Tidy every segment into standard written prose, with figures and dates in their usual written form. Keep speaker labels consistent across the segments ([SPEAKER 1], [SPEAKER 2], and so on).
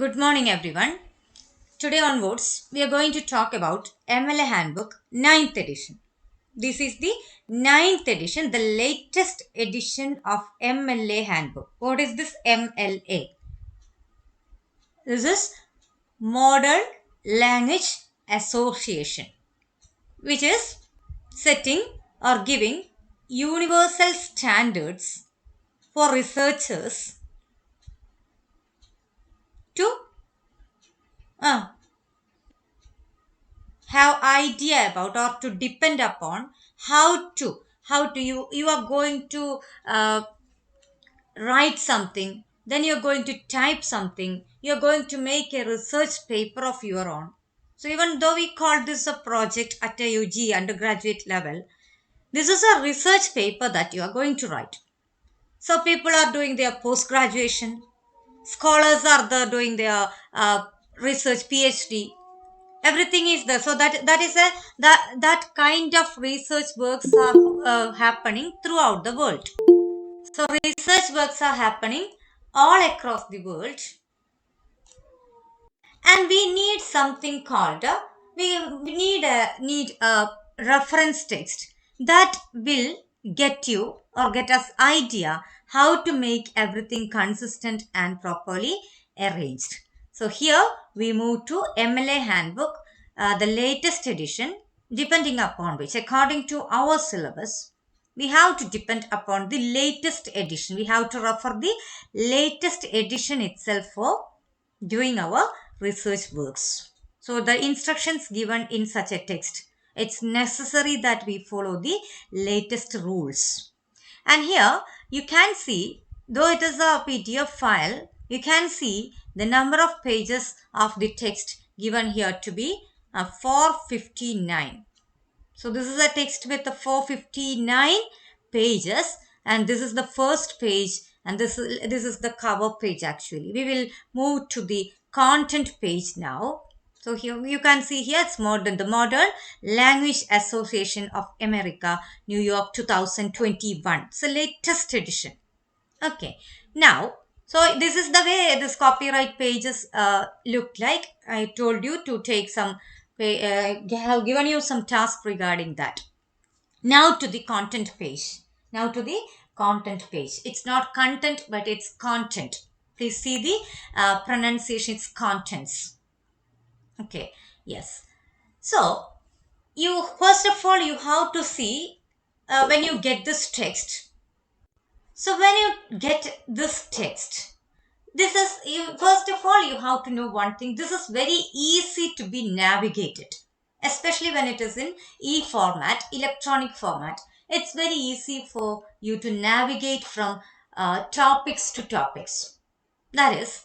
[SPEAKER 1] Good morning, everyone. Today onwards, we are going to talk about MLA Handbook 9th edition. This is the 9th edition, the latest edition of MLA Handbook. What is this MLA? This is Modern Language Association, which is setting or giving universal standards for researchers to uh, have idea about or to depend upon how to you are going to write something, then you're going to type something, you're going to make a research paper of your own. So even though we call this a project at a UG undergraduate level, this is a research paper that you are going to write. So people are doing their post graduation, scholars are doing their research PhD, everything is there. So that kind of research works are happening throughout the world. So research works are happening all across the world, and we need something called we need a reference text that will get you or get us idea how to make everything consistent and properly arranged. So here we move to MLA handbook, the latest edition, depending upon which according to our syllabus we have to depend upon the latest edition. We have to refer the latest edition itself for doing our research works. So the instructions given in such a text, it's necessary that we follow the latest rules. And here you can see, though it is a PDF file, you can see the number of pages of the text given here to be 459. So this is a text with the 459 pages, and this is the first page, and this is the cover page actually. We will move to the content page now. So here you can see here it's the Modern Language Association of America, New York 2021. It's the latest edition. Okay. Now, so this is the way this copyright pages look like. I told you to take some, have given you some task regarding that. Now to the content page. Now to the content page. It's not content, but it's content. Please see the pronunciation. It's contents. Okay. Yes. So you first of all you have to see when you get this text. So when you get this text, this is first of all you have to know one thing. This is very easy to be navigated, especially when it is in e-format, electronic format. It's very easy for you to navigate from topics to topics. That is,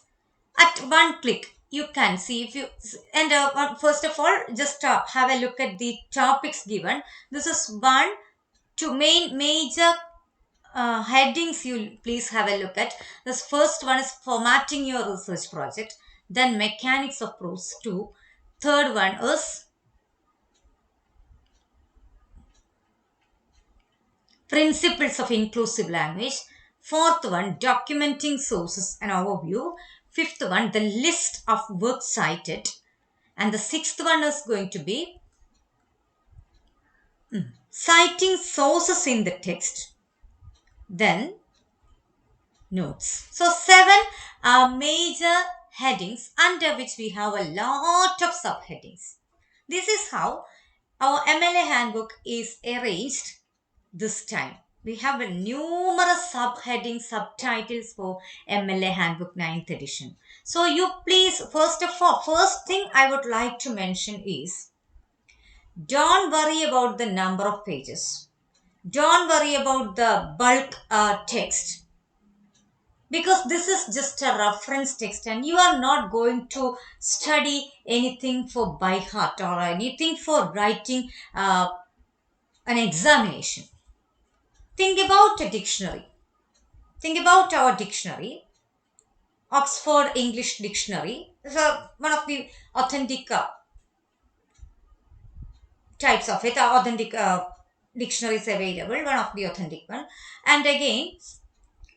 [SPEAKER 1] at one click you can see if you and first of all just have a look at the topics given. This is one to major headings you please have a look at. This first one is formatting your research project, then mechanics of prose 2. Third one is principles of inclusive language. Fourth one, documenting sources and overview. Fifth one, the list of works cited. And the sixth one is going to be citing sources in the text. Then notes. So 7 are major headings under which we have a lot of subheadings. This is how our MLA handbook is arranged this time. We have a numerous subheadings, subtitles for MLA handbook 9th edition. So you please, first thing I would like to mention is, don't worry about the number of pages. Don't worry about the bulk text, because this is just a reference text and you are not going to study anything for by heart or anything for writing an examination. Think about a dictionary. Think about our dictionary. Oxford English Dictionary is one of the authentic types of it, authentic dictionaries available, one of the authentic one. And again,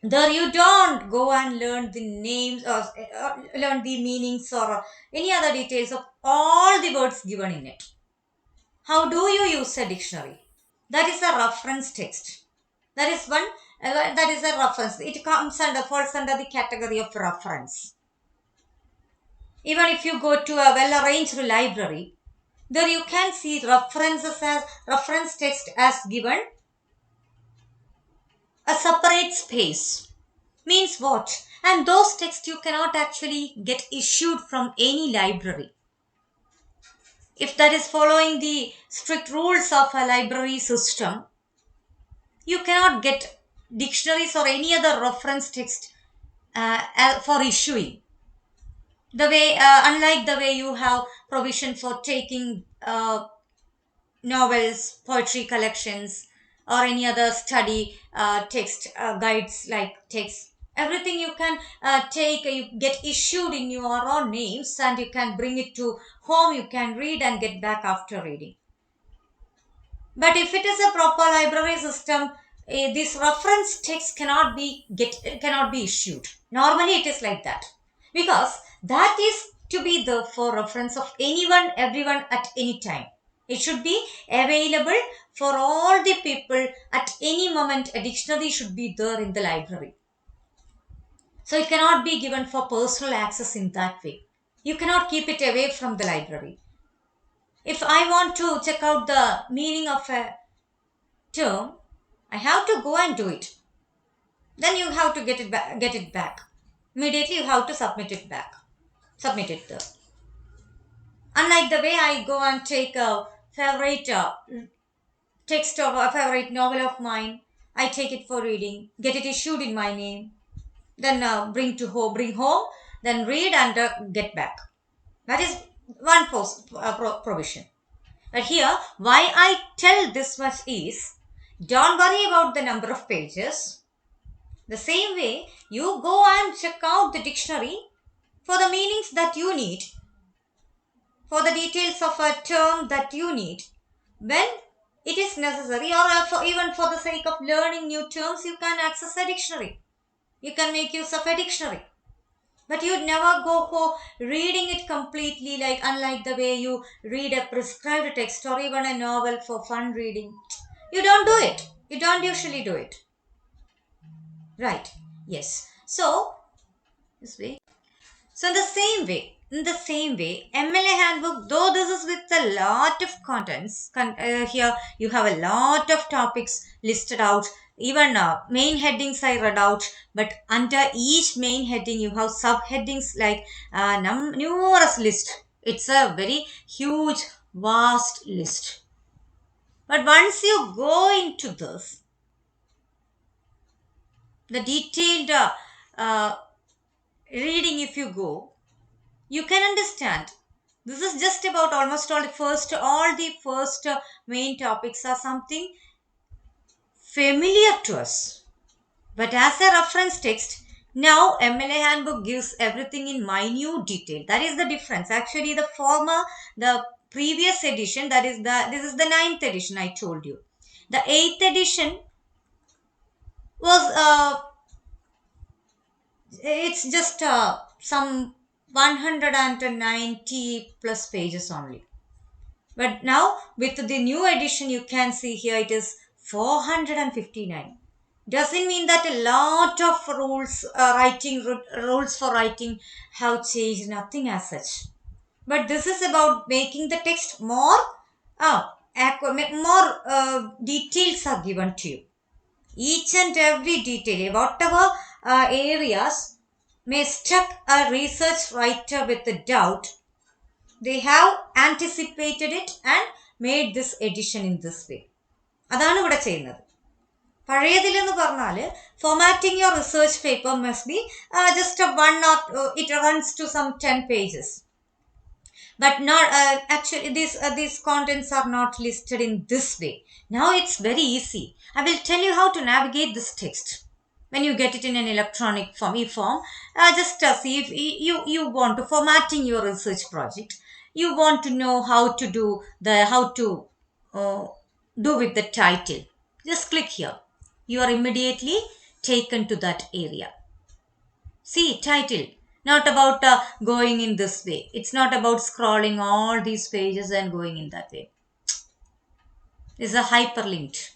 [SPEAKER 1] There you don't go and learn the names or learn the meanings or any other details of all the words given in it. How do you use a dictionary? That is a reference text. That is one. That is a reference. It falls under the category of reference. Even if you go to a well-arranged library, there you can see references as reference text as given a separate space. Means what? And those texts you cannot actually get issued from any library. If that is following the strict rules of a library system, you cannot get dictionaries or any other reference text for issuing. The way, unlike the way you have provision for taking novels, poetry collections, or any other study text guides like text. Everything you can take, you get issued in your own names, and you can bring it to home. You can read and get back after reading. But if it is a proper library system, this reference text cannot be issued. Normally, it is like that because that is to be the for reference of anyone, everyone at any time. It should be available for all the people at any moment. A dictionary should be there in the library. So it cannot be given for personal access in that way. You cannot keep it away from the library. If I want to check out the meaning of a term, I have to go and do it. Then you have to get it back. Immediately you have to submit it back. Submit it there. Unlike the way I go and take a favorite text of a favorite novel of mine, I take it for reading, get it issued in my name, then bring home, then read and get back. That is one provision. But here, why I tell this much is, don't worry about the number of pages. The same way, you go and check out the dictionary for the meanings that you need, for the details of a term that you need. When it is necessary, or even for the sake of learning new terms, you can access a dictionary. You can make use of a dictionary. But you'd never go for reading it completely, like unlike the way you read a prescribed text or even a novel for fun reading. You don't do it. You don't usually do it. Right. Yes. So, this way. So in the same way, MLA handbook, though this is with a lot of contents, here you have a lot of topics listed out. Even main headings I read out, but under each main heading you have subheadings like numerous list. It's a very huge, vast list. But once you go into this, the detailed uh, reading, if you go, you can understand. This is just about almost all the first main topics are something familiar to us. But as a reference text, now MLA handbook gives everything in minute detail. That is the difference. Actually, the previous edition, this is the ninth edition I told you. The eighth edition was it's just some 190 plus pages only. But now with the new edition, you can see here it is 459. Doesn't mean that a lot of rules for writing have changed. Nothing as such. But this is about making the text more details are given to you. Each and every detail, whatever areas may struck a research writer with a doubt, they have anticipated it and made this edition in this way. അതാണ് ഇവിടെ ചെയ്യുന്നത്. പഴയതിലെന്ന് പറഞ്ഞാൽ formatting your research paper must be just it runs to some 10 pages. But not actually these contents are not listed in this way. Now it's very easy. I will tell you how to navigate this text when you get it in an electronic form. Just see if you want to formatting your research project. You want to know how to do do with the title. Just click here. You are immediately taken to that area. See, title. Not about going in this way. It's not about scrolling all these pages and going in that way. Is a hyperlinked.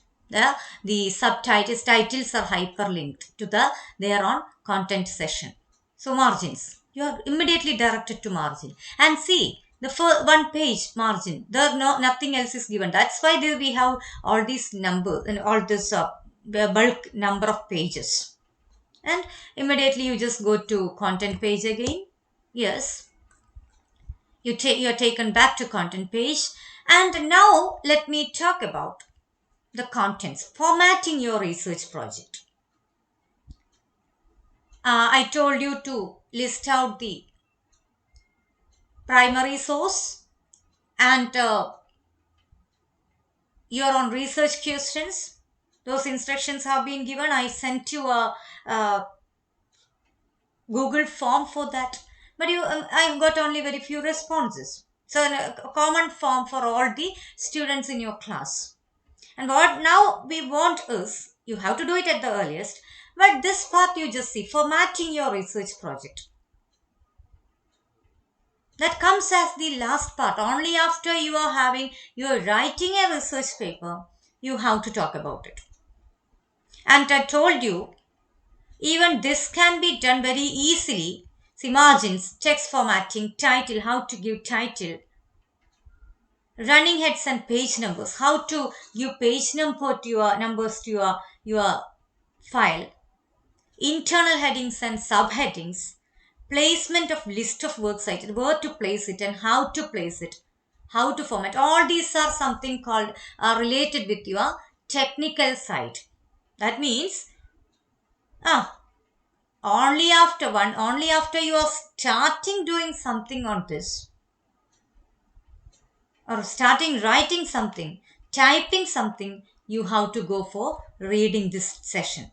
[SPEAKER 1] The subtitles titles are hyperlinked to their own content session. So margins, you are immediately directed to margin and see the first one page margin. There no nothing else is given. That's why there we have all these numbers and all this bulk number of pages. And immediately you just go to content page again. Yes, you are taken back to content page. And now let me talk about the contents, formatting your research project. I told you to list out the primary source and your own research questions. Those instructions have been given. I sent you a Google form for that, but I got only very few responses. So a common form for all the students in your class. And what now we want is, you have to do it at the earliest, but this part you just see, formatting your research project. That comes as the last part. Only after you are writing a research paper, you have to talk about it. And I told you, even this can be done very easily. See, margins, text formatting, title, how to give title, running heads and page numbers, how to give page number to your numbers to your file, internal headings and subheadings, placement of list of works cited, where to place it and how to place it, how to format. All these are something called related with your technical side. That means only after you are starting doing something on this, or starting writing something, typing something, you have to go for reading this session.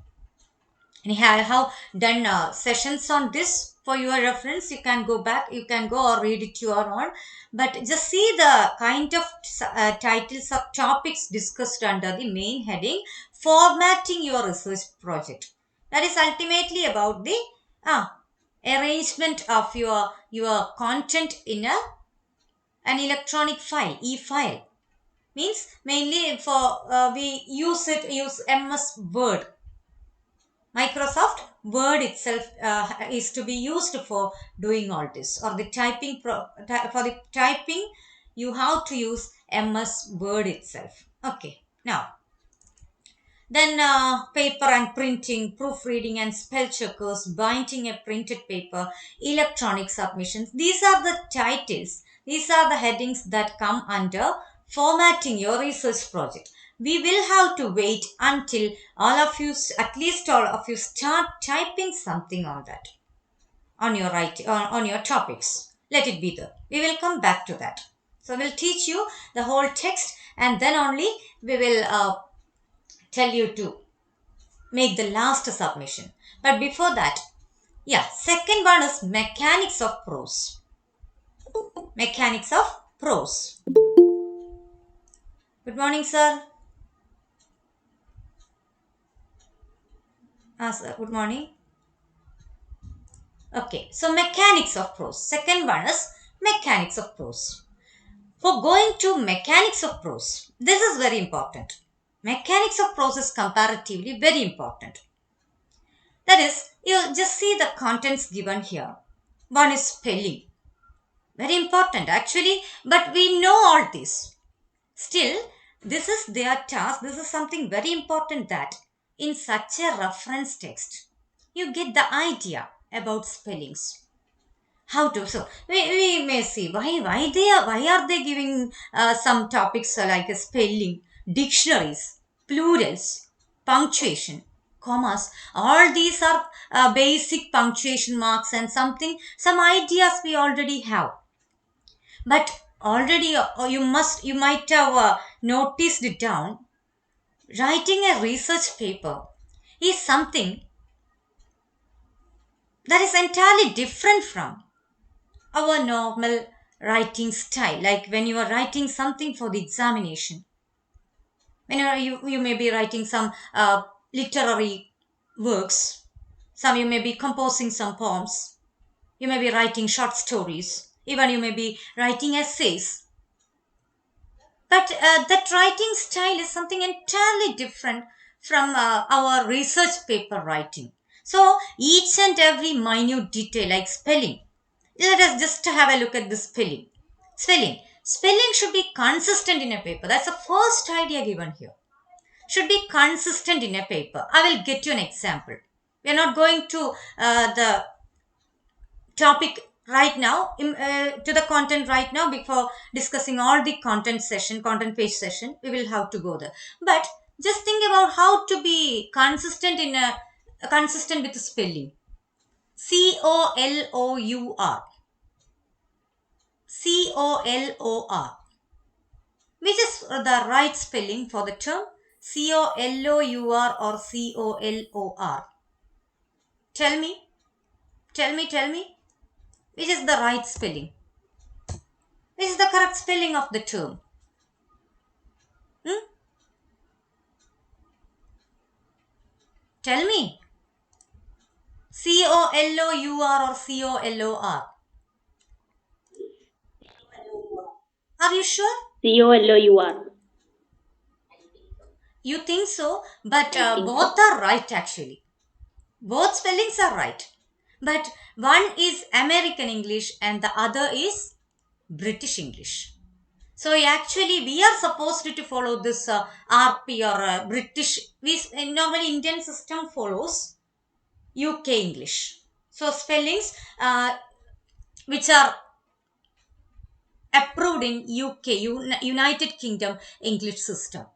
[SPEAKER 1] Anyhow, I have done sessions on this for your reference. You can go back, you can go or read it your own. But just see the kind of titles or topics discussed under the main heading, formatting your research project. That is ultimately about the arrangement of your content in an electronic file, e-file. Means mainly for use MS Word. Microsoft Word itself is to be used for doing all this, or the typing for the typing you have to use MS Word itself. Okay, now then paper and printing, proofreading and spell checkers, binding a printed paper, electronic submissions. These are the titles. These are the headings that come under formatting your research project. We will have to wait until at least all of you start typing something on that, on your on your topics. Let it be there. We will come back to that. So we'll teach you the whole text, and then only we will tell you to make the last submission. But before that, second one is mechanics of prose. Mechanics of prose. Good morning, sir. Sir, good morning. Okay, so mechanics of prose. Second one is mechanics of prose. For going to mechanics of prose, this is very important. Mechanics of prose is comparatively very important. That is, you just see the contents given here. One is spelling. Very important actually, but we know all this. Still, this is their task. This is something very important, that in such a reference text, you get the idea about spellings. How to, so we may see why are they giving some topics like spelling, dictionaries, plurals, punctuation, commas. All these are basic punctuation marks and some ideas we already have. But already you might have noticed it down. Writing a research paper is something that is entirely different from our normal writing style. Like when you are writing something for the examination, when you may be writing some literary works. Some you may be composing some poems. You may be writing short stories. Even you may be writing essays. But that writing style is something entirely different from our research paper writing. So each and every minute detail like spelling. Let us just have a look at the spelling. Spelling. Spelling should be consistent in a paper. That's the first idea given here. Should be consistent in a paper. I will get you an example. We are not going to the topic right now, to the content right now. Before discussing all the content page session, we will have to go there. But just think about how to be consistent in a consistent with spelling. COLOUR. COLOR. Which is the right spelling for the term? COLOUR or COLOR? Tell me. Tell me. Which is the right spelling? Which is the correct spelling of the term? Hmm? Tell me. COLOUR or COLOR? Are you sure?
[SPEAKER 2] COLOUR.
[SPEAKER 1] You think so? But
[SPEAKER 2] I think
[SPEAKER 1] both
[SPEAKER 2] so.
[SPEAKER 1] are right actually. Both spellings are right. But one is American English and the other is British English. So actually, we are supposed to follow this RP or British. Normally Indian system follows UK English. So spellings which are approved in UK, United Kingdom English system.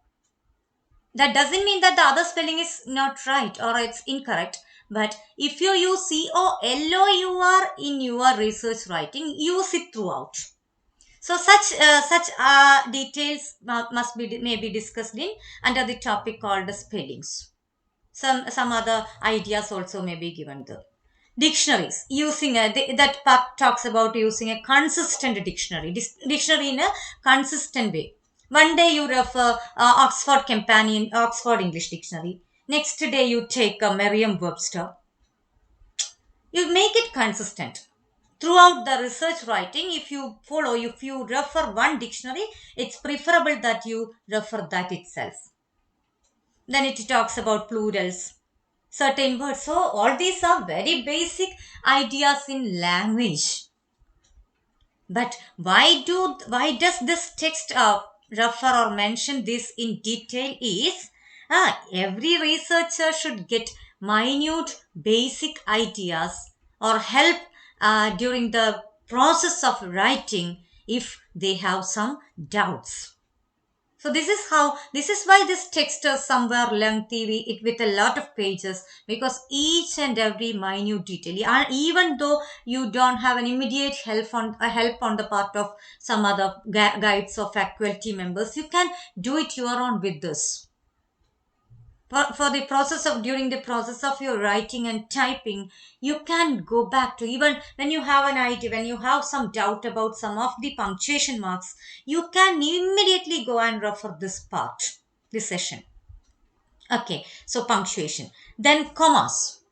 [SPEAKER 1] That doesn't mean that the other spelling is not right or it's incorrect. But if you use COLOUR in your research writing, use it throughout. So such details must be may be discussed in under the topic called the spellings. Some other ideas also may be given there. Dictionaries, using that part talks about using a consistent dictionary. Dictionary in a consistent way. One day you refer Oxford Companion, Oxford English Dictionary. Next day you take a Merriam-Webster. You make it consistent throughout the research writing. If you refer one dictionary, it's preferable that you refer that itself. Then it talks about plurals, certain words. So all these are very basic ideas in language. But why does this text refer or mention this in detail is every researcher should get minute basic ideas or help during the process of writing if they have some doubts. So this is why this text is somewhere lengthy with a lot of pages, because each and every minute detail, even though you don't have an immediate help on the part of some other guides or faculty members, you can do it your own with this. For the process of during the process of your writing and typing, you can go back to, even when you have an idea, when you have some doubt about some of the punctuation marks, you can immediately go and refer this part, this session. Okay, so punctuation, then commas.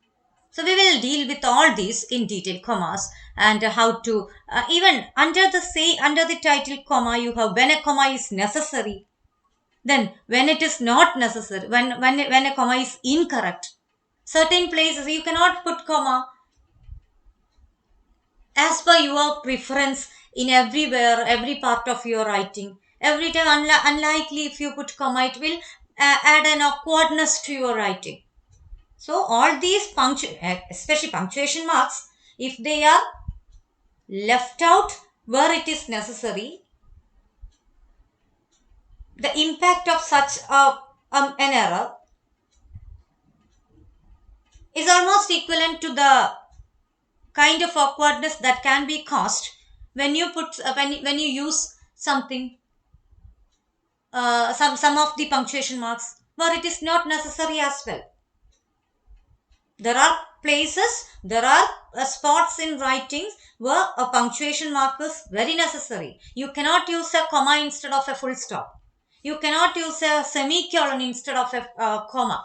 [SPEAKER 1] So we will deal with all these in detail, commas, and how to even under the title comma, you have when a comma is necessary, then when it is not necessary, when a comma is incorrect. Certain places you cannot put comma as per your preference in everywhere, every part of your writing. Every time, unlikely if you put comma, it will add an awkwardness to your writing. So all these especially punctuation marks, if they are left out where it is necessary, the impact of such an error is almost equivalent to the kind of awkwardness that can be caused when you put when you use something, some of the punctuation marks where it is not necessary as well. There are places, there are spots in writings where a punctuation mark is very necessary. You cannot use a comma instead of a full stop. You cannot use a semicolon instead of a comma.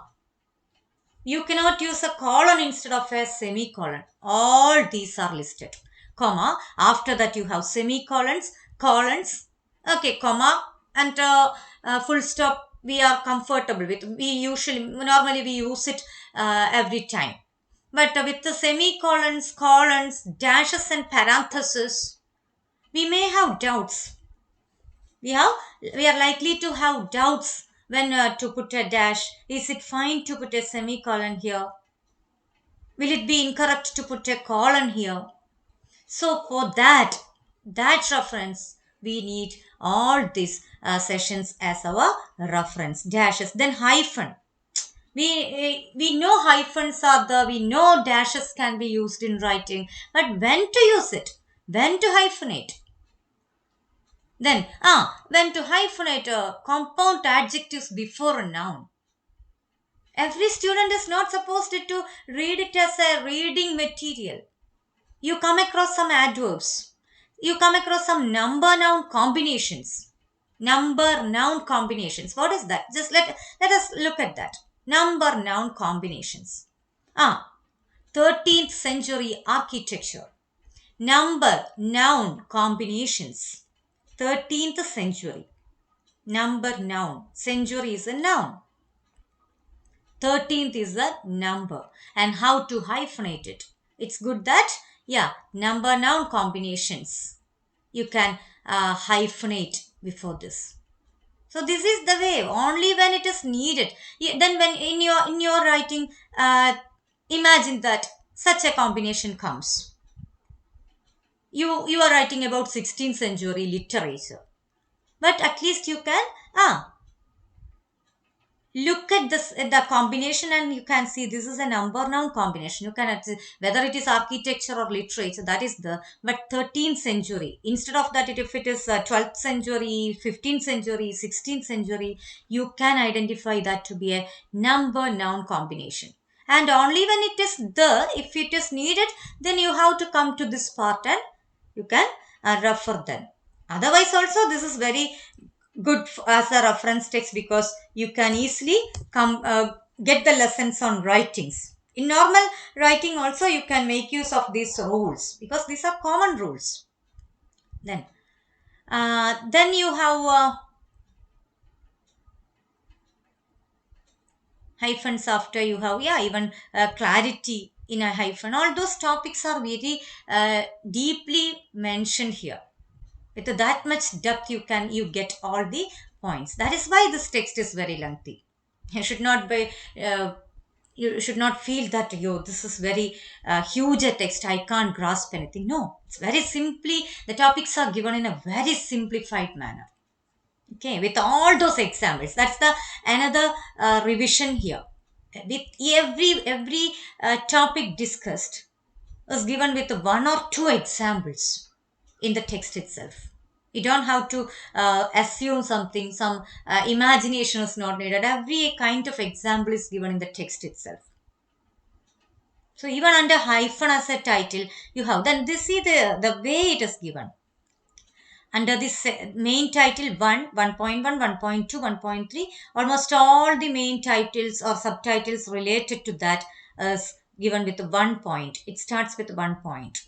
[SPEAKER 1] You cannot use a colon instead of a semicolon. All these are listed. Comma. After that you have semicolons, colons. Okay, comma and full stop. We are comfortable with. Normally we use it every time. But with the semicolons, colons, dashes, and parentheses, we may have doubts. We are likely to have doubts when to put a dash. Is it fine to put a semicolon here? Will it be incorrect to put a colon here? So for that reference, we need all these sessions as our reference. Dashes, then hyphen. We know hyphens are there. We know dashes can be used in writing, but when to use it? When to hyphenate? Then, when to hyphenate compound adjectives before a noun. Every student is not supposed to read it as a reading material. You come across some adverbs. You come across some number noun combinations. Number noun combinations. What is that? Just let us look at that. Number noun combinations. 13th century architecture. Number noun combinations. 13th century. Number noun. Century is a noun. 13th is a number. And how to hyphenate it? It's good that, number noun combinations. You can hyphenate before this. So this is the way. Only when it is needed. Then when in your writing, imagine that such a combination comes. You are writing about 16th century literature. But at least you can look at this the combination and you can see this is a number noun combination. You can whether it is architecture or literature, that is the, but 13th century instead of that, if it is 12th century, 15th century, 16th century, you can identify that to be a number noun combination. And only when it is there, if it is needed, then you have to come to this part and you can refer them. Otherwise also this is very good as a reference text, because you can easily come get the lessons on writings. In normal writing also you can make use of these rules, because these are common rules. Then you have hyphens. After you have even clarity in a hyphen. All those topics are very deeply mentioned here. With that much depth you get all the points. That is why this text is very lengthy. You should not be you should not feel that this is very huge a text, I can't grasp anything. No, it's very simply, the topics are given in a very simplified manner. Okay, with all those examples. That's the another revision here. With every topic discussed is given with one or two examples in the text itself. You don't have to assume something, some imagination is not needed. Every kind of example is given in the text itself. So even under hyphen as a title, you have, then this see the way it is given. Under this main title 1, 1.1, 1.2, 1.3, almost all the main titles or subtitles related to that is given with 1 point. It starts with 1 point.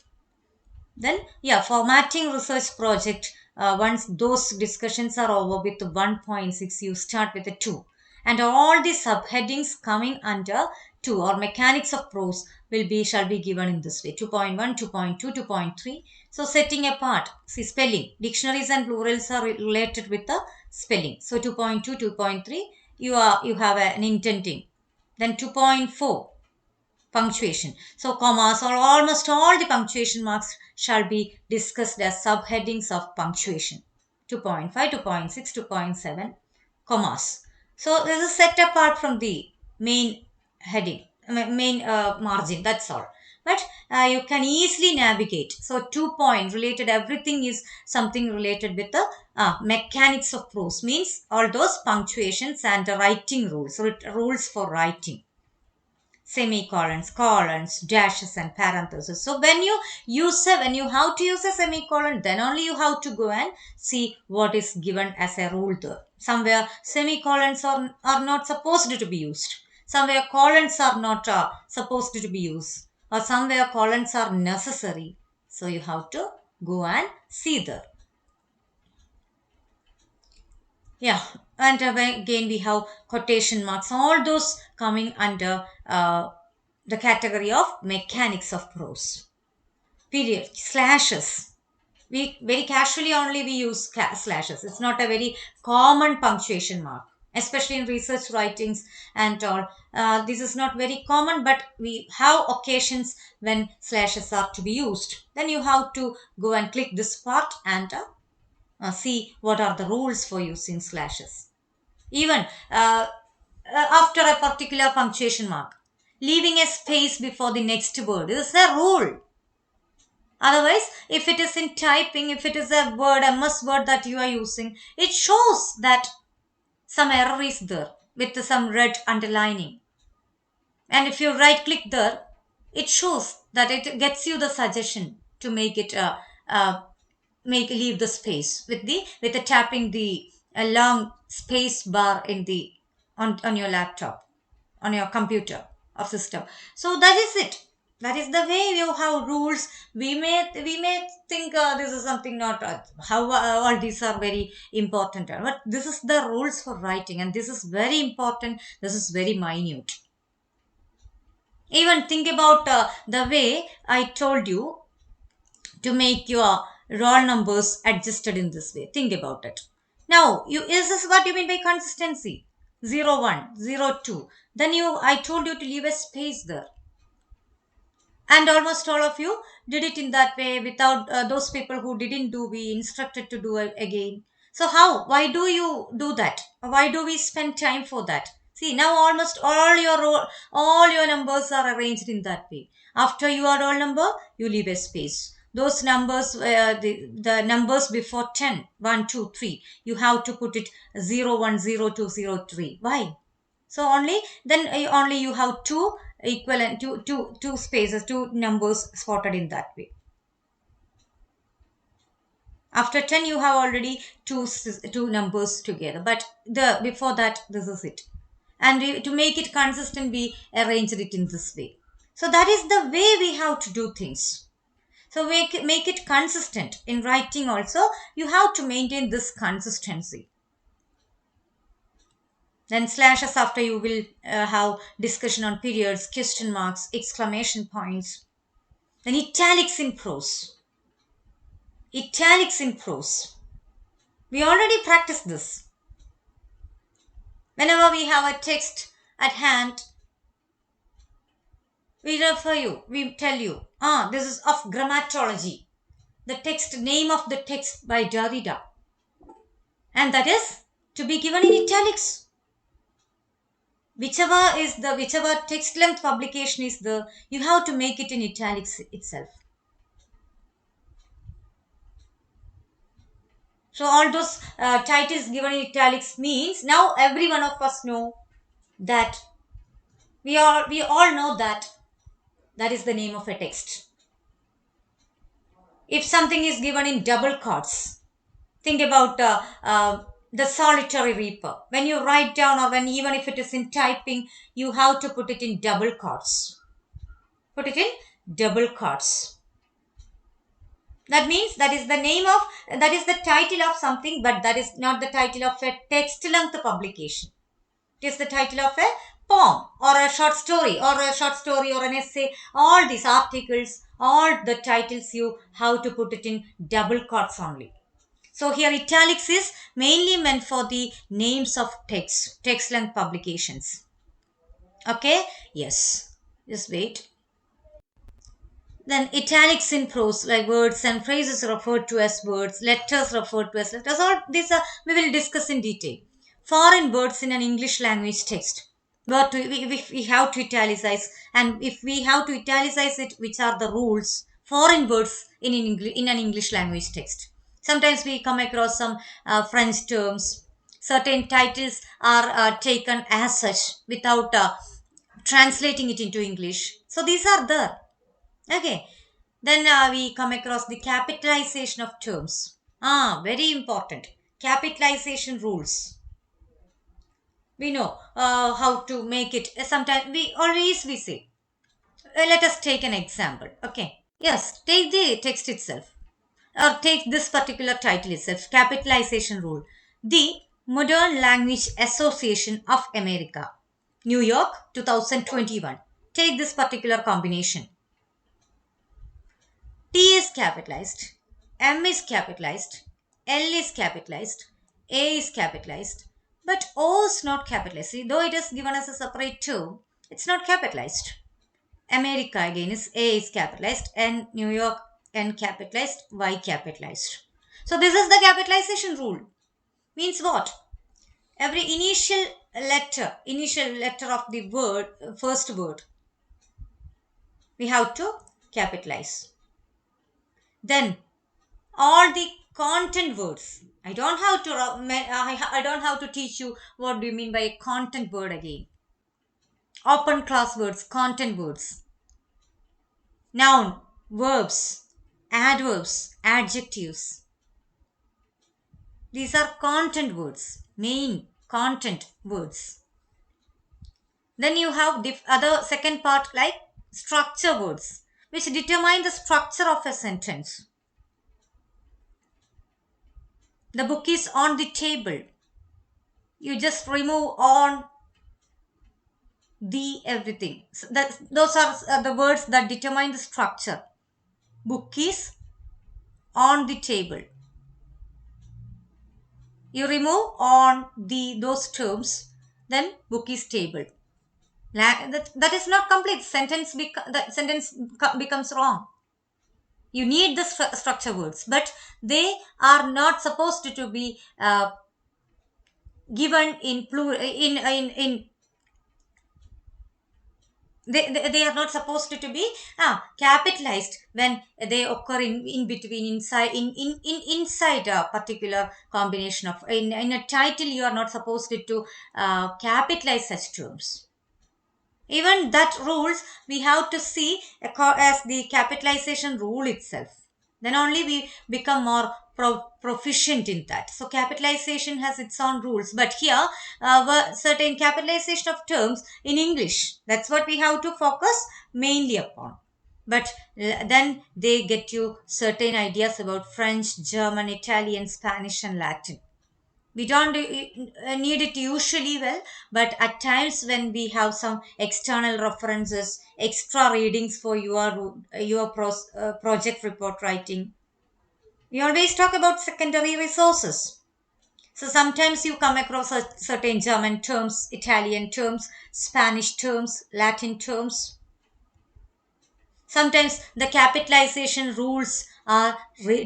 [SPEAKER 1] Then, formatting research project. Once those discussions are over with 1.6, you start with a 2. And all the subheadings coming under 2 or mechanics of prose shall be given in this way. 2.1, 2.2, 2.3. So setting apart, see spelling. Dictionaries and plurals are related with the spelling. So 2.2, 2.3, you have an intenting. Then 2.4. Punctuation. So commas or almost all the punctuation marks shall be discussed as subheadings of punctuation. 2.5, 2.6, 2.7, commas. So this is set apart from the main heading, main margin, that's all. But you can easily navigate. So 2 point related, everything is something related with the mechanics of prose, means all those punctuations and writing rules, rules for writing. Semicolons, colons, dashes, and parentheses. So when you have to use a semicolon, then only you have to go and see what is given as a rule there. Somewhere semicolons are not supposed to be used. Somewhere colons are not supposed to be used, or somewhere colons are necessary. So you have to go and see there. Yeah, and again we have quotation marks, all those coming under the category of mechanics of prose. Period, slashes. We very casually only we use slashes. It's not a very common punctuation mark, especially in research writings and all. This is not very common, but we have occasions when slashes are to be used. Then you have to go and click this part and see what are the rules for using slashes. Even after a particular punctuation mark, leaving a space before the next word is a rule. Otherwise, if it is in typing, if it is a word, a must word that you are using, it shows that some error is there with some red underlining. And if you right click there, it shows that it gets you the suggestion to make it make leave the space with the tapping the long space bar in the on your laptop, on your computer or system. So that is it. That is the way you have rules. We may think this is something not how all these are very important, but this is the rules for writing, and this is very important. This is very minute. Even think about the way I told you to make your roll numbers adjusted in this way. Think about it. Now, is this what you mean by consistency? 01, 02. Then I told you to leave a space there. And almost all of you did it in that way. Without those people who didn't do, we instructed to do it again. So how? Why do you do that? Why do we spend time for that? See, now almost all your numbers are arranged in that way. After your roll number, you leave a space. Those numbers, the numbers before 10, 1, 2, 3, you have to put it 0, 1, 0, 2, 0, 3. Why? So only then only you have two equivalent two spaces, two numbers spotted in that way. After 10 you have already two numbers together, but the before that this is it. And to make it consistent we arranged it in this way. So that is the way we have to do things. So make it consistent. In writing also you have to maintain this consistency. Then slashes after you will have discussion on periods, question marks, exclamation points. Then italics in prose. Italics in prose. We already practiced this. Whenever we have a text at hand, we tell you, this is of grammatology. The text, name of the text by Derrida. And that is to be given in italics. Whichever text length publication is there, you have to make it in italics itself. So all those titles given in italics means now every one of us know that we all know that that is the name of a text. If something is given in double quotes, think about the solitary reaper. When you write down, or when even if it is in typing, you have to put it in double quotes. Put it in double quotes. That means that is the title of something, but that is not the title of a text length publication. It is the title of a poem or a short story or an essay. All these articles, all the titles you have to put it in double quotes only. So here italics is mainly meant for the names of text length publications. Okay? Yes. Just wait. Then italics in prose, like words and phrases referred to as words, letters referred to as letters, all these are we will discuss in detail. Foreign words in an English language text. We have to italicize, and if we have to italicize it, which are the rules? Foreign words in an English language text. Sometimes we come across some French terms. Certain titles are taken as such without translating it into English. So these are there. Okay. Then we come across the capitalization of terms. Very important. Capitalization rules. We know how to make it. Sometimes we say. Let us take an example. Okay. Yes, take the text itself, or take this particular title itself, Capitalization Rule. The Modern Language Association of America, New York, 2021. Take this particular combination. T is capitalized, M is capitalized, L is capitalized, A is capitalized, but O is not capitalized. See, though it is given as a separate term, it's not capitalized. America again is A is capitalized, and New York N capitalized, Y capitalized. So this is the capitalization rule. Means what? Every initial letter of the word, first word, we have to capitalize. Then all the content words. I don't have to I don't have to teach you what do you mean by a content word again. Open class words, content words. Noun, verbs, adverbs, adjectives. These are content words, main content words. Then you have the other second part like structure words, which determine the structure of a sentence. The book is on the table. You just remove on the everything. So those are the words that determine the structure. Book is on the table. You remove on the those terms, then book is table. That is not complete. The sentence becomes wrong. You need the structure words, but they are not supposed to be given in plural. In they are not supposed to be capitalized when they occur in between, inside a particular combination of in a title. You are not supposed to capitalize such terms. Even that rules we have to see as the capitalization rule itself. Then only we become more proficient in that. So capitalization has its own rules. But here, certain capitalization of terms in English. That's what we have to focus mainly upon. But then they get you certain ideas about French, German, Italian, Spanish, and Latin. We don't need it usually well, but at times when we have some external references, extra readings for your project report writing, we always talk about secondary resources. So sometimes you come across certain German terms, Italian terms, Spanish terms, Latin terms. Sometimes the capitalization rules are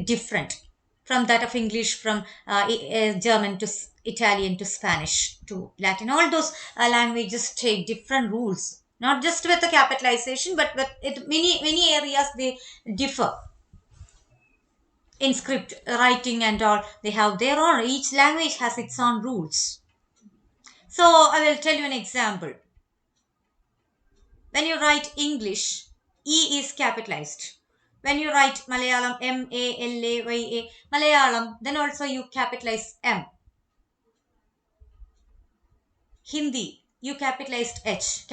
[SPEAKER 1] different from that of English, from German to Italian to Spanish to Latin. All those languages take different rules, not just with the capitalization, but with many areas they differ. In script writing and all, they have their own. Each language has its own rules. So I will tell you an example. When you write English, E is capitalized. When you write Malayalam, Malaya, Malayalam, then also you capitalize M. Hindi, you capitalize H.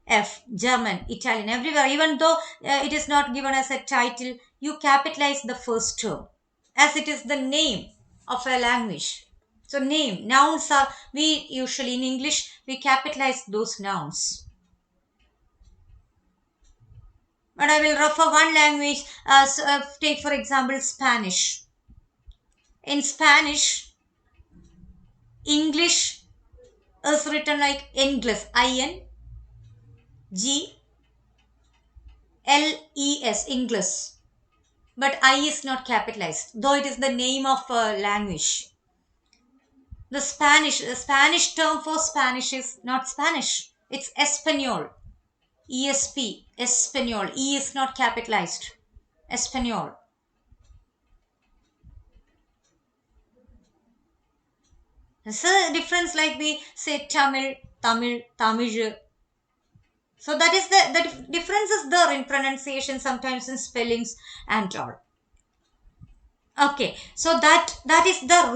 [SPEAKER 1] F, German, Italian, everywhere. Even though it is not given as a title, you capitalize the first term as it is the name of a language. So name, nouns are, we usually in English, we capitalize those nouns. But I will refer one language as take for example Spanish. In Spanish, English is written like Ingles, Ingles, Ingles. But I is not capitalized, though it is the name of a language. The Spanish term for Spanish is not Spanish. It's Espanol. ESP, Espanol. E is not capitalized. Espanol. There's a difference like we say Tamil, Tamil. So that is the difference is there in pronunciation, sometimes in spellings and all. Okay, so that is the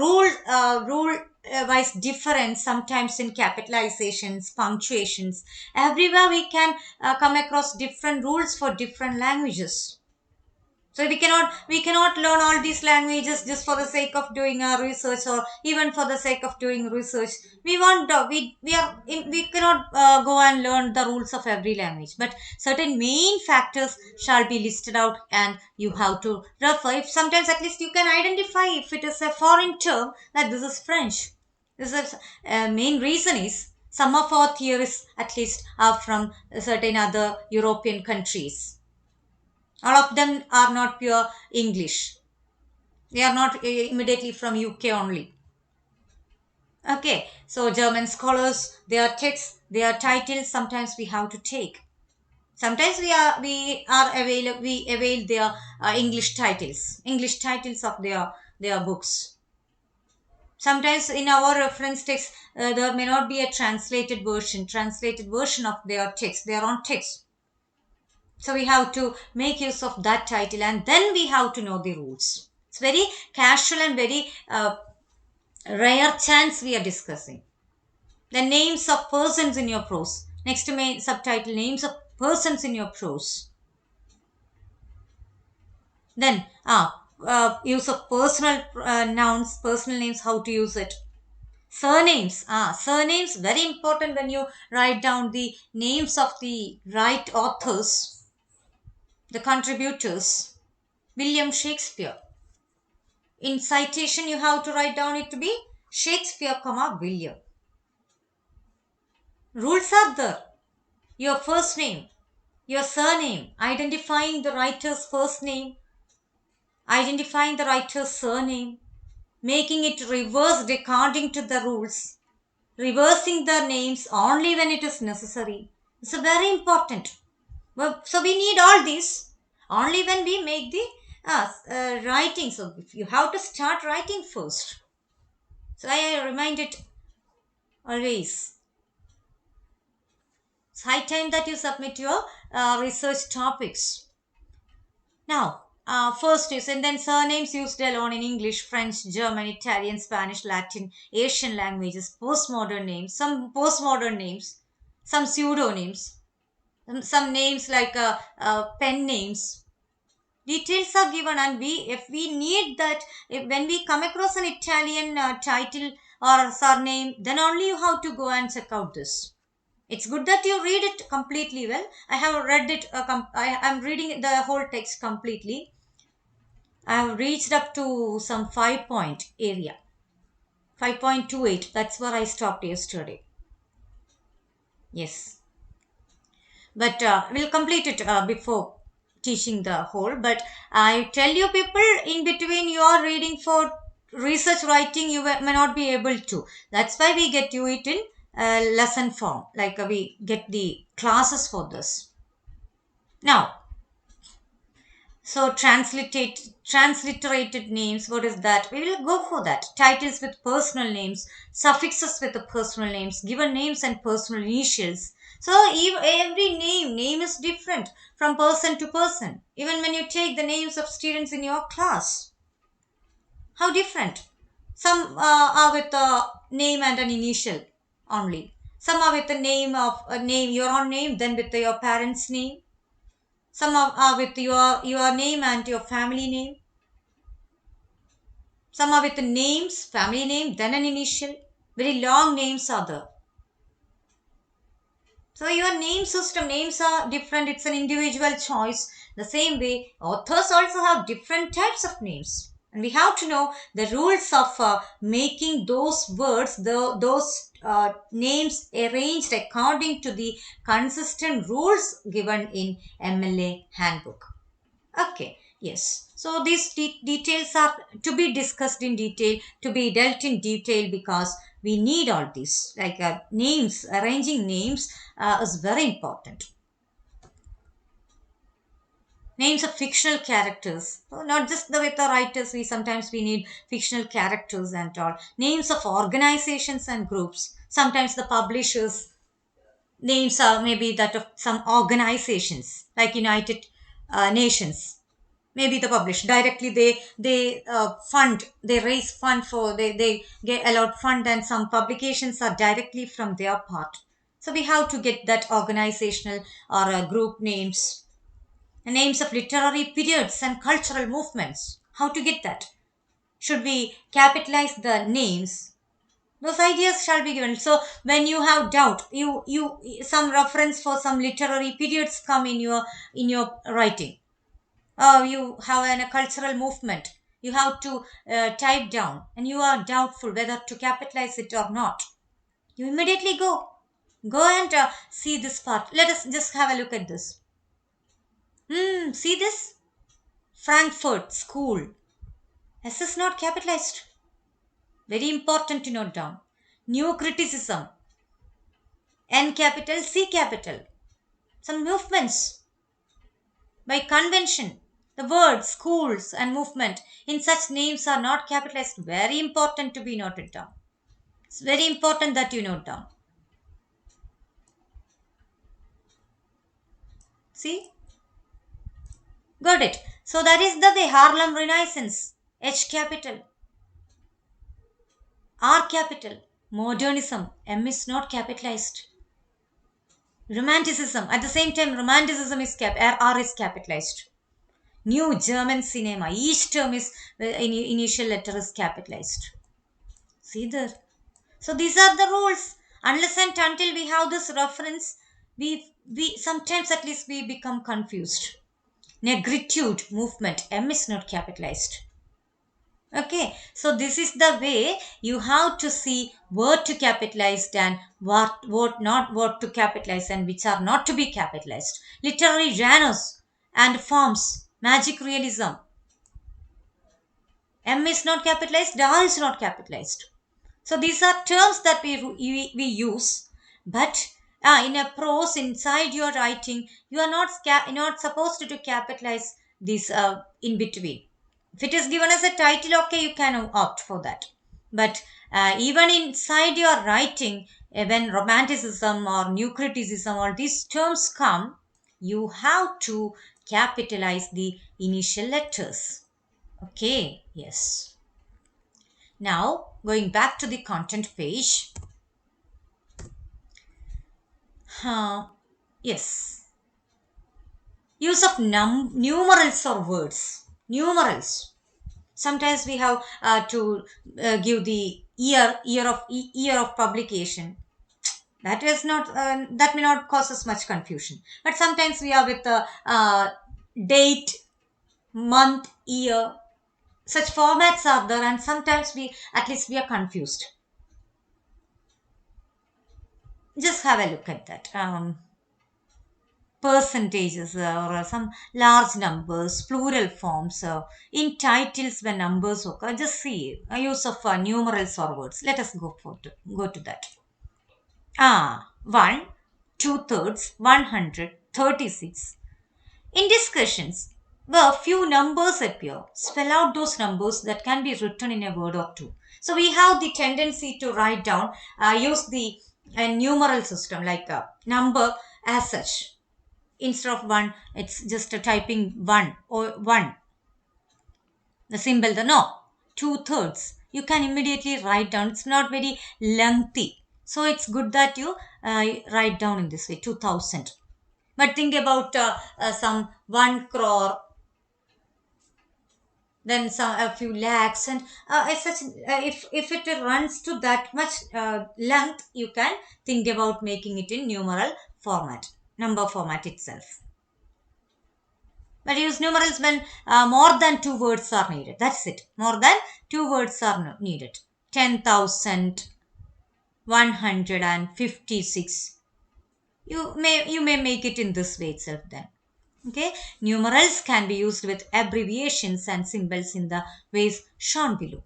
[SPEAKER 1] rule wise difference sometimes in capitalizations, punctuations. Everywhere we can come across different rules for different languages. So we cannot learn all these languages just for the sake of doing our research, or even for the sake of doing research. We want we cannot go and learn the rules of every language, but certain main factors shall be listed out, and you have to refer. If sometimes at least you can identify if it is a foreign term, that this is French. This is main reason is some of our theorists at least are from certain other European countries. All of them are not pure English. They are not immediately from UK only. Okay, so German scholars, their texts, their titles, sometimes we have to take. Sometimes we avail their English titles of their books. Sometimes in our reference text, there may not be a translated version of their text, their own text. So we have to make use of that title, and then we have to know the rules. It's very casual and very rare chance we are discussing. The names of persons in your prose. Next to main subtitle, names of persons in your prose. Then use of personal nouns, personal names, how to use it. Surnames very important when you write down the names of the right authors, the contributors. William Shakespeare. In citation, you have to write down it to be Shakespeare, comma, William. Rules are there. Your first name, your surname, identifying the writer's first name, identifying the writer's surname, making it reversed according to the rules, reversing the names only when it is necessary. It's a very important. Well, so we need all these only when we make the writing. So you have to start writing first. So I remind it always. It's high time that you submit your research topics. Now, first is, and then surnames used alone in English, French, German, Italian, Spanish, Latin, Asian languages, postmodern names, some pseudonyms, some names like pen names. Details are given, and if we need that, when we come across an Italian title or surname, then only you have to go and check out this. It's good that you read it completely well. I have read it. I am reading the whole text completely. I have reached up to some 5 point area, 5.28. That's where I stopped yesterday. Yes, but we'll complete it before teaching the whole. But I tell you, people, in between you are reading for research writing, you may not be able to. That's why we get you it in lesson form, like we get the classes for this. Now, so transliterated names, what is that? We will go for that. Titles with personal names, suffixes with the personal names, given names and personal initials. So every name is different from person to person. Even when you take the names of students in your class, how different. Some are with a name and an initial only. Some are with the name of a name, your own name, then with your parents' name. Some are with your name and your family name. Some are with the names, family name, then an initial. Very long names are there. So your name system, names are different. It's an individual choice. The same way, authors also have different types of names. And we have to know the rules of making those words, those names arranged according to the consistent rules given in MLA handbook. Okay, yes. So these details are to be discussed in detail, to be dealt in detail, because we need all this. Like names, arranging names is very important. Names of fictional characters. So not just with the writers, we need fictional characters and all. Names of organizations and groups. Sometimes the publishers' names are maybe that of some organizations like United Nations. maybe the publish directly, they raise fund for, they get allowed fund, and some publications are directly from their part. So we have to get that organizational or group names, names of literary periods and cultural movements. How to get that? Should we capitalize the names? Those ideas shall be given. So when you have doubt, you some reference for some literary periods come in your writing. You have a cultural movement. You have to type down, and you are doubtful whether to capitalize it or not. You immediately go and see this part. Let us just have a look at this. See this? Frankfurt School. S is not capitalized. Very important to note down. New criticism. N capital, C capital. Some movements by convention. The words, schools, and movement in such names are not capitalized. Very important to be noted down. It's very important that you note down. See? Got it. So that is the way. Harlem Renaissance. H capital. R capital. Modernism. M is not capitalized. Romanticism. At the same time, romanticism is R is capitalized. New German cinema. Each term is initial letter is capitalized. See there. So these are the rules. Unless and until we have this reference, we sometimes at least we become confused. Negritude movement. M is not capitalized. Okay, so this is the way you have to see what to capitalize and what not what to capitalize and which are not to be capitalized. Literary genres and forms. Magic realism. M is not capitalized, R is not capitalized. So these are terms that we use, but in a prose inside your writing, you are not supposed to capitalize this in between. If it is given as a title, okay, you can opt for that. But even inside your writing, when romanticism or new criticism or these terms come, you have to capitalize the initial letters. Okay, yes. Now, going back to the content page. Yes. Use of numerals or words. Numerals. Sometimes we have to give the year of publication. That is not that may not cause us much confusion. But sometimes we are with the date, month, year. Such formats are there, and sometimes we are confused. Just have a look at that. Percentages or some large numbers, plural forms. In titles, when numbers occur, just see use of numerals or words. Let us go to that. 1, 2/3, 136. In discussions where few numbers appear, spell out those numbers that can be written in a word or two. So we have the tendency to write down, use the numeral system like a number as such. Instead of 1, it's just a typing 1 or 1. The symbol, the no. 2/3. You can immediately write down. It's not very lengthy. So it's good that you write down in this way, 2000. But think about some 1 crore, then some a few lakhs, and if it runs to that much length, you can think about making it in numeral format, number format itself. But use numerals when more than 2 words are needed. That's it. More than 2 words are needed. 10,156. You may make it in this way itself then. Okay. Numerals can be used with abbreviations and symbols in the ways shown below.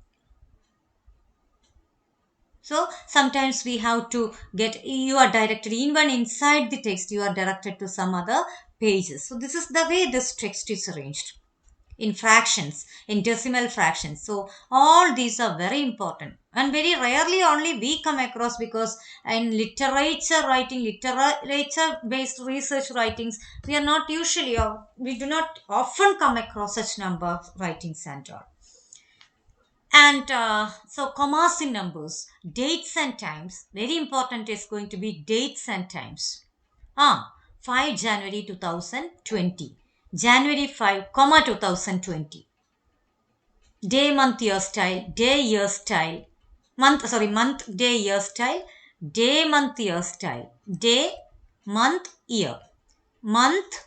[SPEAKER 1] So sometimes we have to get, you are directed even inside the text, you are directed to some other pages. So this is the way this text is arranged. in fractions, in decimal fractions. So all these are very important and very rarely only we come across, because in literature writing, literature based research writings, we are not usually, or we do not often come across such number of writings and all. And so commas in numbers, dates and times, very important is going to be dates and times. 5 January 2020. January 5, comma 2020. Day, month, year, style. Day, year, style. Month, day, year, style. Day, month, year, style. Day, month, year. Month,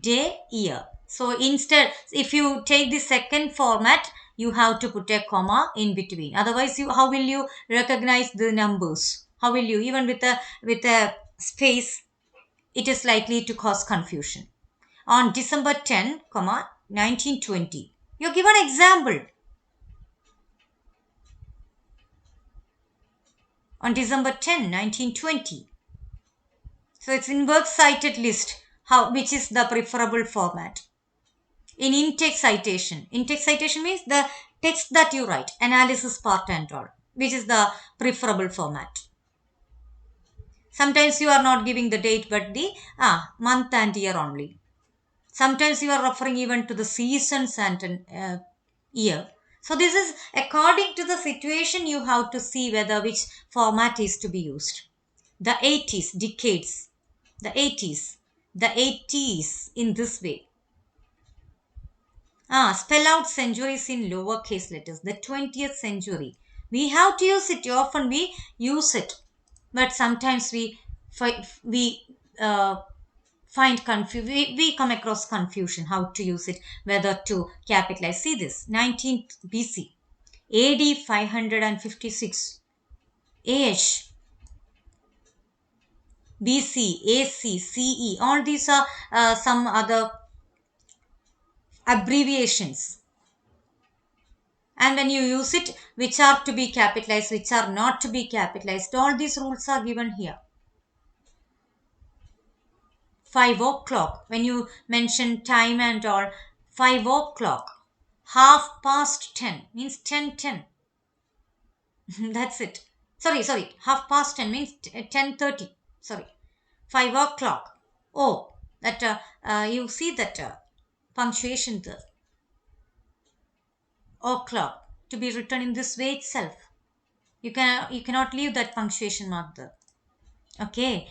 [SPEAKER 1] day, year. So instead, if you take the second format, you have to put a comma in between. Otherwise, how will you recognize the numbers? How will you, even with a space, it is likely to cause confusion. On December 10, 1920. You give an example. On December 10, 1920. So it's in works cited list, which is the preferable format. In in-text citation. In-text citation means the text that you write, analysis part and all, which is the preferable format. Sometimes you are not giving the date but the month and year only. Sometimes you are referring even to the seasons and year. So this is according to the situation, you have to see whether which format is to be used. The 80s, decades. The 80s. The 80s in this way. Spell out centuries in lowercase letters. The 20th century. We have to use it. Often we use it. But sometimes we find confusion. We come across confusion how to use it, whether to capitalize. See this, 19th BC, AD 556, AH, BC, AC, CE. All these are some other abbreviations. And when you use it, which are to be capitalized, which are not to be capitalized, all these rules are given here. 5 o'clock, when you mention time and all, 5 o'clock. Half past 10 means 10:10. That's it. Sorry. Half past 10 means 10:30. Sorry. 5 o'clock. Oh, that you see that punctuation there. O'clock to be written in this way itself. You cannot leave that punctuation mark there. Okay.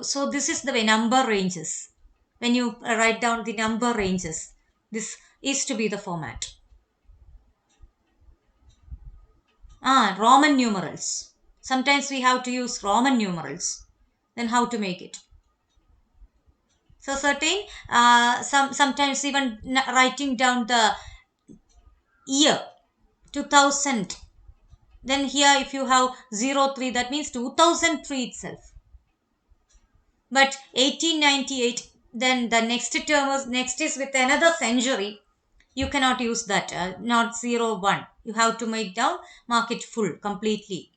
[SPEAKER 1] So this is the way number ranges. When you write down the number ranges, this is to be the format. Roman numerals. Sometimes we have to use Roman numerals. Then how to make it? So certain, sometimes even writing down the year, 2000. Then here if you have 03, that means 2003 itself. But 1898, then the next is with another century. You cannot use that, not 01. You have to mark it full, completely.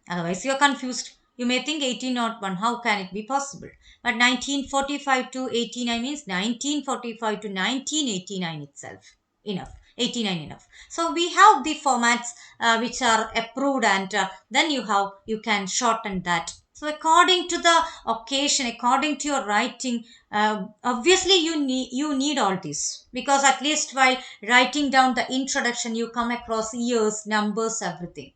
[SPEAKER 1] Otherwise, you are confused. You may think 1801, how can it be possible? But 1945 to 89 means 1945 to 1989 itself. Enough. 89 enough. So we have the formats which are approved, and then you can shorten that. So according to the occasion, according to your writing, obviously you need all this, because at least while writing down the introduction, you come across years, numbers, everything.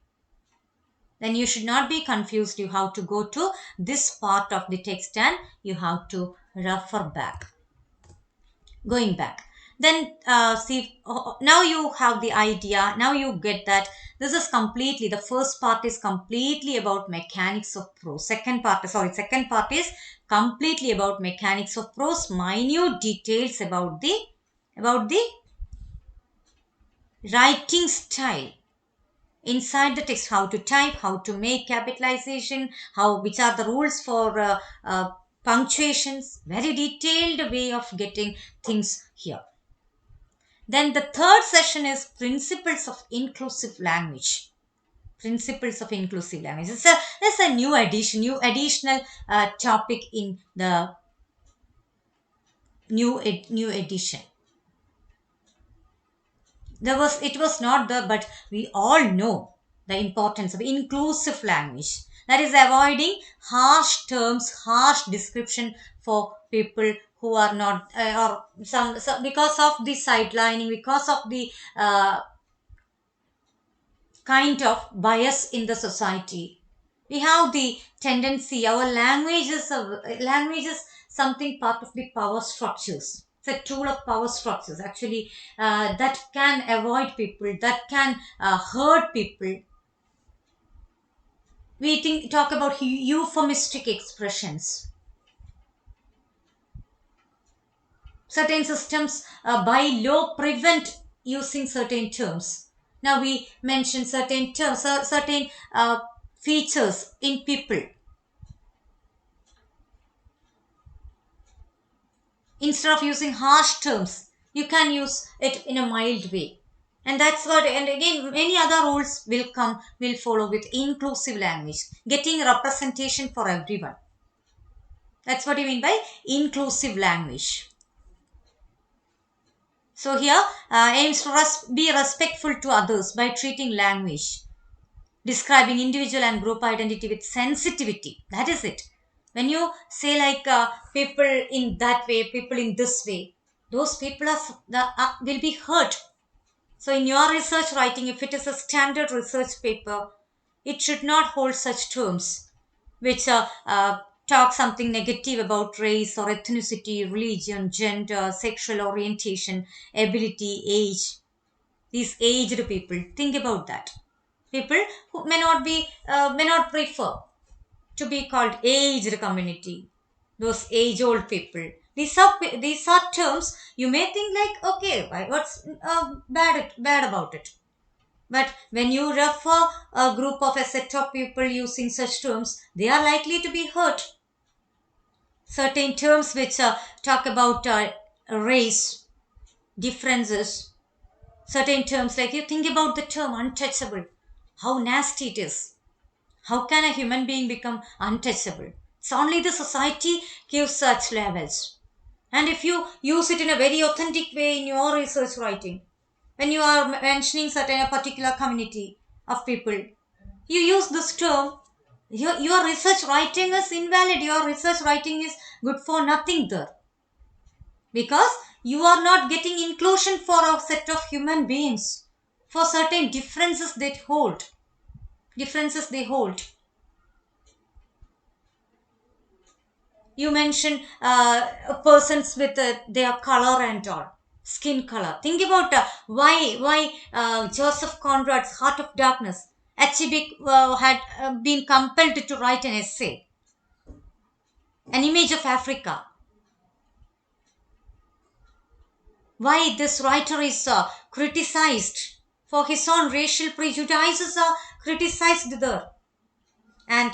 [SPEAKER 1] Then you should not be confused. You have to go to this part of the text and you have to refer back. Going back. Then see, now you have the idea. Now you get that this is completely, the first part is completely about mechanics of prose. Second part is completely about mechanics of prose, minute details about the writing style. Inside the text, how to type, how to make capitalization, which are the rules for punctuations. Very detailed way of getting things here. Then the third session is principles of inclusive language. Principles of inclusive language. It's a new additional topic in the new edition. It was not there, but we all know the importance of inclusive language. That is avoiding harsh terms, harsh description for people who are not, or some because of the sidelining, because of the kind of bias in the society. We have the tendency, our language is something part of the power structures. It's a tool of power structures actually, that can avoid people, that can hurt people. We talk about euphemistic expressions. Certain systems by law prevent using certain terms. Now we mention certain terms, certain features in people. Instead of using harsh terms, you can use it in a mild way. And that's what, and again, many other rules will follow with inclusive language, getting representation for everyone. That's what you mean by inclusive language. So here, aims to be respectful to others by treating language, describing individual and group identity with sensitivity. That is it. When you say like people in that way, people in this way, those people will be hurt. So in your research writing, if it is a standard research paper, it should not hold such terms which talk something negative about race or ethnicity, religion, gender, sexual orientation, ability, age. These aged people, think about that. People who may not prefer to be called aged community, those age old people. These are terms you may think like, okay, what's bad about it? But when you refer a group of a set of people using such terms, they are likely to be hurt. Certain terms which talk about race differences, certain terms like, you think about the term untouchable, how nasty it is. How can a human being become untouchable? It's only the society gives such labels. And if you use it in a very authentic way in your research writing, when you are mentioning certain a particular community of people, you use this term, your research writing is invalid. Your research writing is good for nothing there. Because you are not getting inclusion for a set of human beings, for certain differences they hold. Differences they hold. You mentioned persons with their color and all, skin color. Think about why Joseph Conrad's Heart of Darkness, Achibik had been compelled to write an essay, an image of Africa. Why this writer is criticized for his own racial prejudices are criticized there. And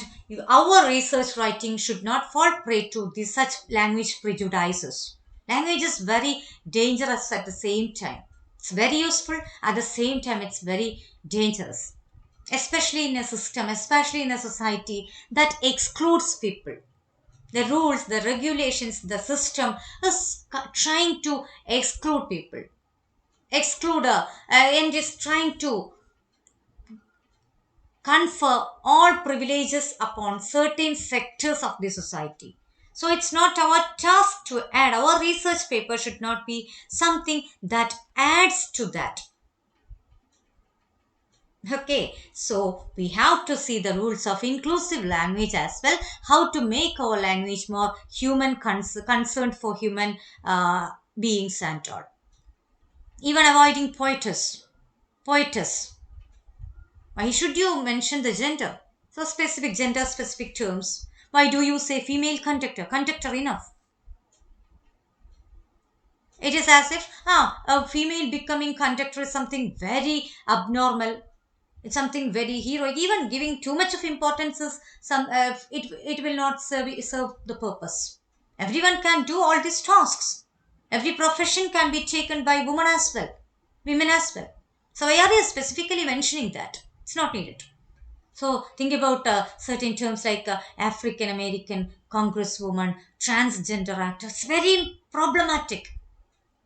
[SPEAKER 1] our research writing should not fall prey to such language prejudices. Language is very dangerous at the same time. It's very useful, at the same time, it's very dangerous. Especially in a system, especially in a society that excludes people. The rules, the regulations, the system is trying to exclude people. Exclude and is trying to confer all privileges upon certain sectors of the society. So it's not our task to add. Our research paper should not be something that adds to that. Okay, so we have to see the rules of inclusive language as well, how to make our language more human concerned for human beings and all. Even avoiding poetess. Poetess. Why should you mention the gender? So specific gender specific terms. Why do you say female conductor? Conductor enough. It is as if a female becoming conductor is something very abnormal. It's something very heroic. Even giving too much of importance is it will not serve the purpose. Everyone can do all these tasks. Every profession can be taken by women as well, women as well. So why are you specifically mentioning that? It's not needed. So think about certain terms like African American congresswoman, transgender actor. It's very problematic.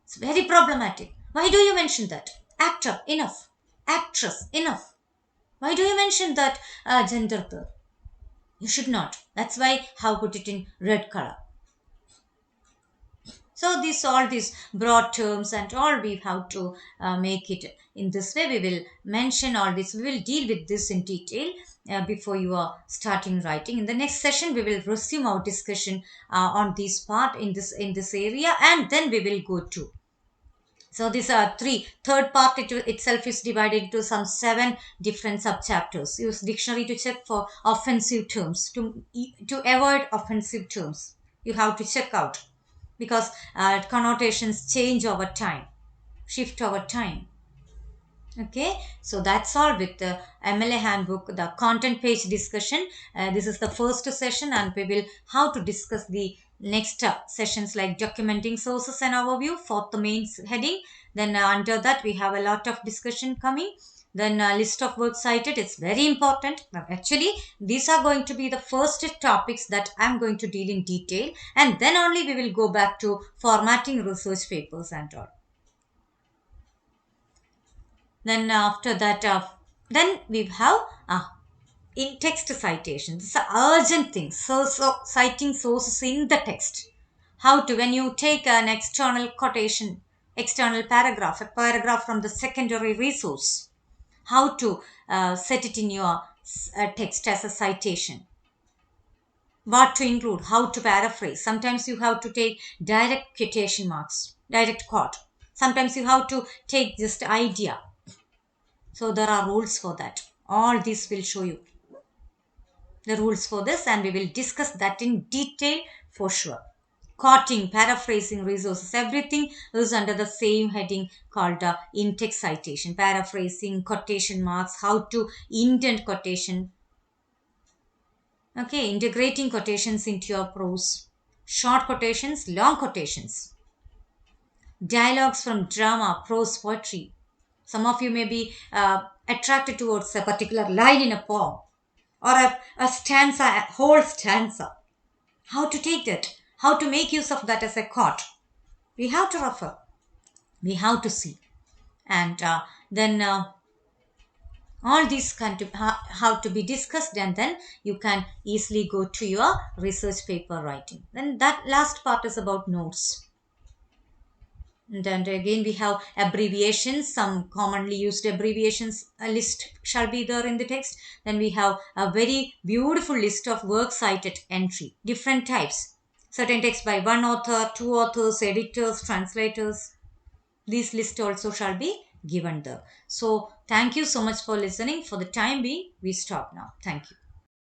[SPEAKER 1] It's very problematic. Why do you mention that? Actor, enough. Actress, enough. Why do you mention that gender there? You should not. That's why how put it in red color. So this all these broad terms and all we have to make it in this way. We will mention all this. We will deal with this in detail before you are starting writing. In the next session, we will resume our discussion on this part in this area, and then we will go to. So these are three. Third part itself is divided into some 7 different subchapters. Use dictionary to check for offensive terms. To avoid offensive terms, you have to check out because connotations change over time, shift over time. Okay, so that's all with the MLA handbook, the content page discussion. This is the first session, and we will how to discuss the next sessions like documenting sources and overview for the main heading. Then under that we have a lot of discussion coming. Then list of works cited. It's very important. Now, actually, these are going to be the first topics that I'm going to deal in detail, and then only we will go back to formatting research papers and all. Then after that, then we have in text citations. It's an urgent thing. So citing sources in the text. How to when you take an external quotation, external paragraph, a paragraph from the secondary resource. How to set it in your text as a citation. What to include, how to paraphrase. Sometimes you have to take direct quotation marks, direct quote. Sometimes you have to take just idea. So there are rules for that. All this will show you the rules for this, and we will discuss that in detail for sure. Quoting, paraphrasing resources, everything is under the same heading called in-text citation. Paraphrasing, quotation marks, how to indent quotation. Okay, integrating quotations into your prose. Short quotations, long quotations. Dialogues from drama, prose, poetry. Some of you may be attracted towards a particular line in a poem or a stanza, a whole stanza. How to take that? How to make use of that as a quote? We have to refer. We have to see. And then all these have to be discussed, and then you can easily go to your research paper writing. Then that last part is about notes. And then again, we have abbreviations, some commonly used abbreviations. A list shall be there in the text. Then we have a very beautiful list of works cited entry, different types. Certain text by one author, two authors, editors, translators. This list also shall be given there. So, thank you so much for listening. For the time being, we stop now. Thank you.